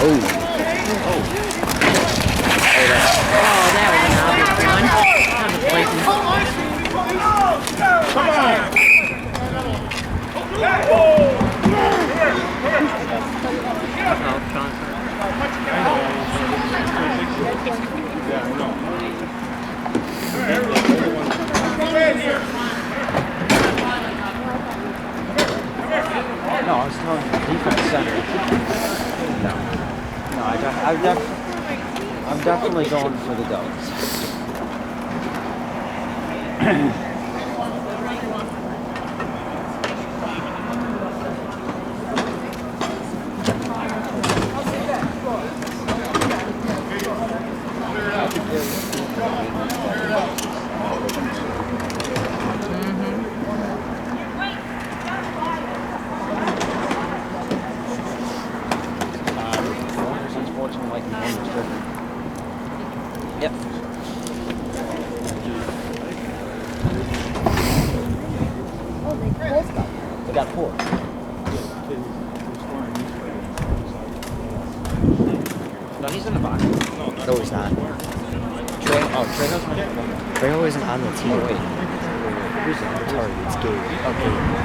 Oh, that was an obvious one. That was blatant. Come on! no, I was telling you, defense center. No, I'm definitely going for the Dogs. Yep. They got 4. No, he's in the box. No, he's not. Trejo isn't on the team. Wait. Who's on the target? It's Gabe. Okay.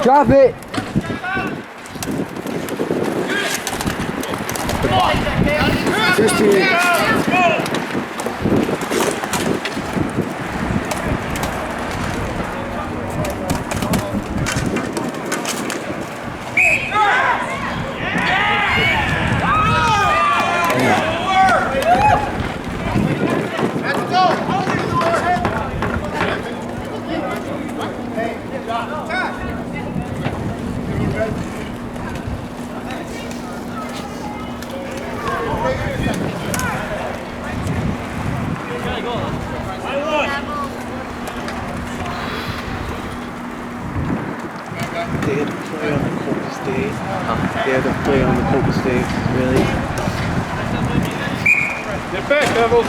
Drop it! First two. They had to play on the coldest day. They had to play on the coldest day. Really? Get back, Devils!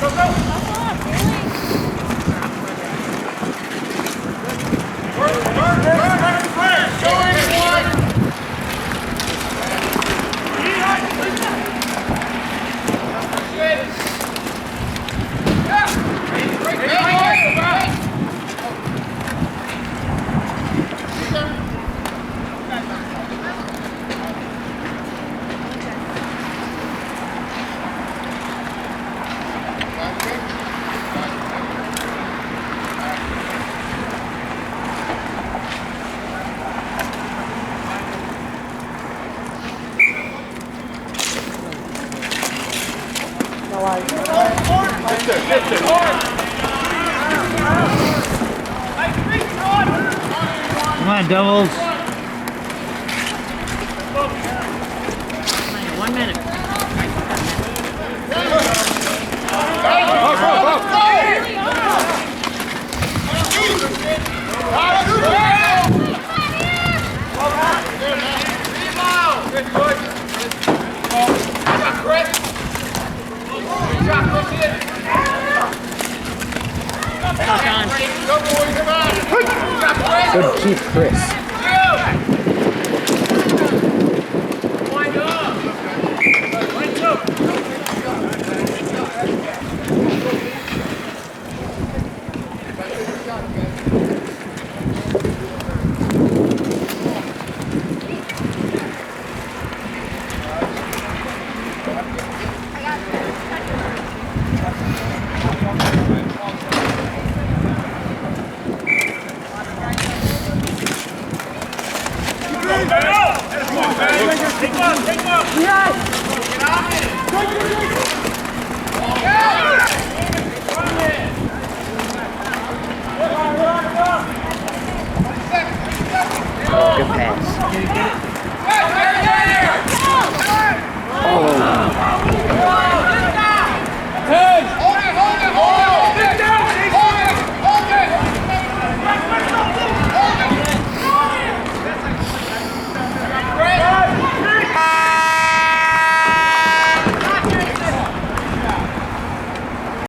Go, go! Come on, Devils. Good keep, Chris. Take one! Yes!